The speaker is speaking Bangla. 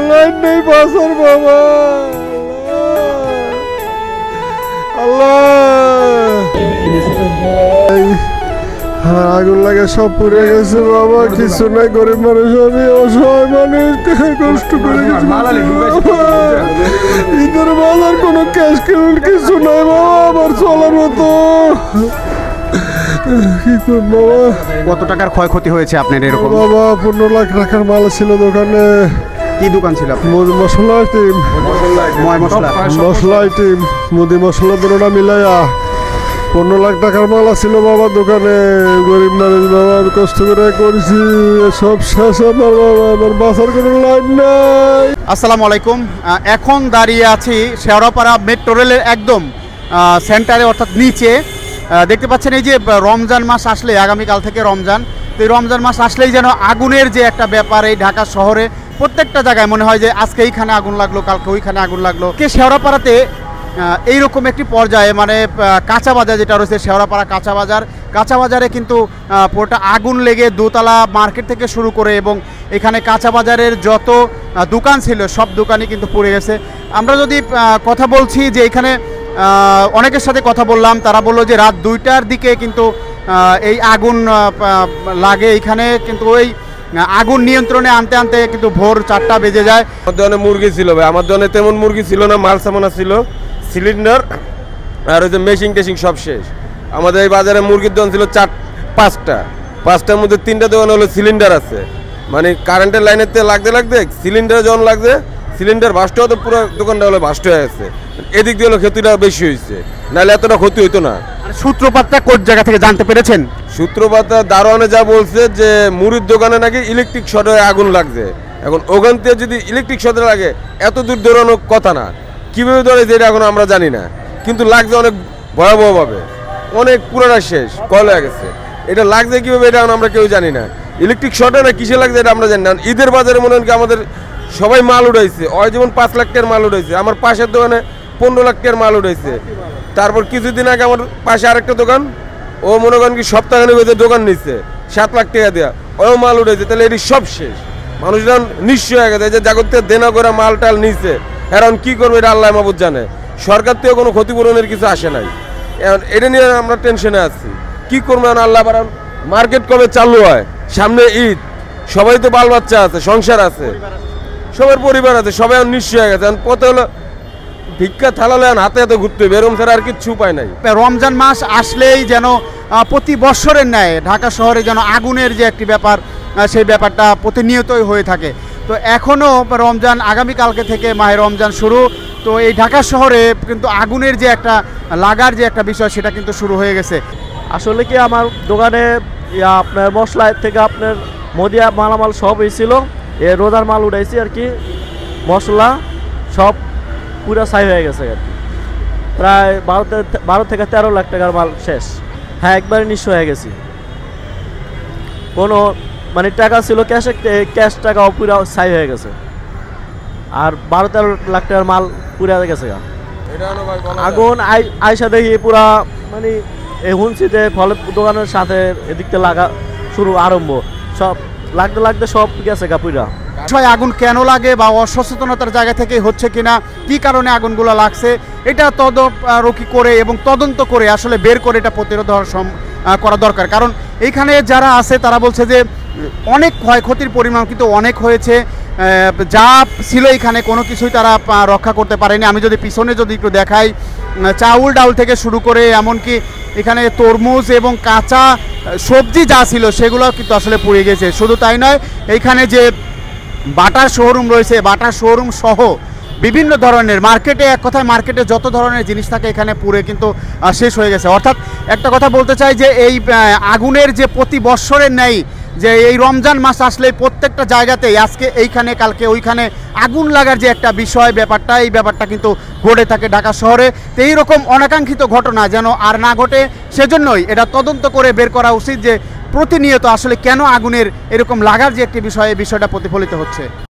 লাইন নেই বাসার বাবা। আল্লাহ আগুন লাগে সব পুড়ে গেছে বাবা, কিছু নাই, গরিব মানুষ আমি, অসহায় মানুষ, কষ্ট করে ঈদের বাজার কোনো ক্যাশ কিনুন কিছু নাই বাবা, আমার চলার মতো কি করবো বাবা। কত টাকার ক্ষয়ক্ষতি হয়েছে আপনার এরকম? বাবা 15 লাখ টাকার মাল ছিল দোকানে। কি দোকান ছিল? মশলা আইটেম, মশলা আইটেম, মুদি মশলা দুটোটা মিলাইয়া 15 লাখ টাকার মাল ছিল বাবা দোকানে। গরিব মানুষ বাবা, আমি কষ্ট করে করেছি, সব শেষ আমার বাবা, আমার বাসার কোনো লাইন নাই। আসসালামু আলাইকুম। এখন দাঁড়িয়ে আছি শেওড়াপাড়া মেট্রো রেলের একদম সেন্টারে, অর্থাৎ নিচে। দেখতে পাচ্ছেন এই যে রমজান মাস আসলে, আগামীকাল থেকে রমজান, তো এই রমজান মাস আসলেই যেন আগুনের যে একটা ব্যাপার এই ঢাকা শহরে প্রত্যেকটা জায়গায় মনে হয় যে আজকে এইখানে আগুন লাগলো, কালকে ওইখানে আগুন লাগলো। শেওড়াপাড়াতে এইরকম একটি পর্যায়ে মানে কাঁচা বাজার যেটা রয়েছে, শেওড়াপাড়া কাঁচা বাজারে কিন্তু পুরোটা আগুন লেগে দোতলা মার্কেট থেকে শুরু করে এবং এখানে কাঁচা বাজারের যত দোকান ছিল সব দোকানই কিন্তু পুড়ে গেছে। আমরা যদি কথা বলছি যে এখানে অনেকের সাথে কথা বললাম, তারা বললো যে রাত 2টার দিকে কিন্তু এই আগুন লাগে এইখানে, কিন্তু ওই আগুন নিয়ন্ত্রণে আনতে আনতে কিন্তু ভোর 4টা বেজে যায়। আমার দোকানে মুরগি ছিল ভাই, আমার দোকানে তেমন মুরগি ছিল না, মাল সামানা ছিল, সিলিন্ডার আর ওই যে মেশিন টেশিং সব শেষ। আমাদের এই বাজারে মুরগির দোকান ছিল 5টার মধ্যে 3টা দোকান হলো সিলিন্ডার আছে, মানে কারেন্টের লাইনের তে লাগতে সিলিন্ডার যখন লাগছে, সিলিন্ডার ভাস্ট হতো, পুরো দোকানটা হলো ভাস্ট হয়ে গেছে। এদিক দিয়ে হলো ক্ষতিটা বেশি হয়েছে, নাহলে এতটা ক্ষতি হইতো না। সূত্রপাতটা কোন জায়গা থেকে জানতে পেরেছেন? সূত্রপাতটা দারোয়ানে যা বলছে যে মুড়ির দোকানে নাকি ইলেকট্রিক শর্টে আগুন লাগছে। এখন ওখান থেকে যদি ইলেকট্রিক শর্টে লাগে এত দূর দৌড়ানোর কথা না, কীভাবে ধরে যেটা এখন আমরা জানি না, কিন্তু লাগছে অনেক ভয়াবহভাবে, অনেক পুরোটা শেষ কল হয়ে গেছে। এটা লাগছে কীভাবে এটা আমরা কেউ জানি না, ইলেকট্রিক শর্টে না কিসে লাগছে এটা আমরা জানি না। ঈদের বাজারে মনে হয় আমাদের সবাই মাল উঠাইছে, ওই যেমন 5 লাখ টাকার মাল উঠাইছে, আমার পাশের দোকানে 15 লাখ টাকার মাল উঠাইছে। তারপর কিছুদিন আগে আমার পাশে আরেকটা দোকান, ও মনে করেন কি সপ্তাহখানেক হয়েছে দোকান নিচ্ছে 7 লাখ টাকা দেওয়া, ওও মাল উঠেছে। তাহলে এটি সব শেষ, মানুষজন নিঃস্ব হয়ে গেছে। যে জাগতে দেনা করে মাল টাল নিচ্ছে, এখন কী করবে এটা আল্লাহ মাহবুব জানে। সরকার থেকে কোনো ক্ষতিপূরণের কিছু আসে নাই, এখন এটা নিয়ে আমরা টেনশনে আছি, কী করবো এখন আল্লাহ বারান। মার্কেট কবে চালু হয়, সামনে ঈদ, সবাই তো বাল বাচ্চা আছে, সংসার আছে, সবার পরিবার আছে, সবাই এখন নিঃস্ব হয়ে গেছে। এখন কত হলো ভিক্ষা থালালে হাতে হাতে ঘুরতে হবে, এরকম ছাড়া আর কিচ্ছু উপায় নাই। রমজান মাস আসলেই যেন প্রতি বৎসরের ন্যায় ঢাকা শহরে যেন আগুনের যে একটি ব্যাপার, সেই ব্যাপারটা প্রতিনিয়তই হয়ে থাকে। তো এখনও রমজান, আগামীকালকে থেকে মাহে রমজান শুরু, তো এই ঢাকা শহরে কিন্তু আগুনের যে একটা লাগার যে একটা বিষয় সেটা কিন্তু শুরু হয়ে গেছে। আসলে কি আমার দোকানে আপনার মশলা থেকে আপনার মদিয়া মালামাল সব হয়েছিল, রোজার মাল উঠাইছি আর কি, মশলা সব পুরো ছাই হয়ে গেছে আর কি। প্রায় 12 থেকে 13 লাখ টাকার মাল শেষ। হ্যাঁ, একবারে নিঃস্ব হয়ে গেছি, কোনো মানে টাকা ছিল ক্যাশ টাকাও পুরো ছাই হয়ে গেছে, আর 12-13 লাখ টাকার মাল পুরা গেছে। আগুন আইসা দেখি পুরা মানে শুনছি যে ফলের দোকানের সাথে এদিক থেকে লাগা শুরু আরম্ভ, সব লাগতে সব গেছে গা পুরা। আগুন কেন লাগে বা অসচেতনতার জায়গা থেকে হচ্ছে কিনা, কি কারণে আগুনগুলো লাগছে, এটা তদারকি করে এবং তদন্ত করে আসলে বের করে এটা প্রতিরোধ করা দরকার। কারণ এইখানে যারা আছে তারা বলছে যে অনেক ক্ষয়ক্ষতির পরিমাণ কিন্তু অনেক হয়েছে, যা ছিল এখানে কোনো কিছুই তারা রক্ষা করতে পারেনি। আমি যদি পিছনে একটু দেখাই, চাউল ডাউল থেকে শুরু করে এমনকি এখানে তরমুজ এবং কাঁচা সবজি যা ছিল সেগুলো কিন্তু আসলে পুড়ে গেছে। শুধু তাই নয়, এইখানে যে বাটার শোরুম রয়েছে, বাটার শোরুম সহ বিভিন্ন ধরনের মার্কেটে, এক কথায় মার্কেটে যত ধরনের জিনিস থাকে এখানে পুড়ে কিন্তু শেষ হয়ে গেছে। অর্থাৎ একটা কথা বলতে চাই যে এই আগুনের যে প্রতি বৎসরের ন্যায় যে এই রমজান মাস আসলে প্রত্যেকটা জায়গাতেই আজকে এইখানে কালকে ওইখানে আগুন লাগার যে একটা বিষয় ব্যাপারটা, এই ব্যাপারটা কিন্তু ঘটে থাকে ঢাকা শহরে। তো এইরকম অনাকাঙ্ক্ষিত ঘটনা যেন আর না ঘটে, সেজন্যই এটা তদন্ত করে বের করা উচিত যে প্রতিনিয়ত আসলে কেন আগুনের এরকম লাগার যে একটি বিষয়, এই বিষয়টা প্রতিফলিত হচ্ছে।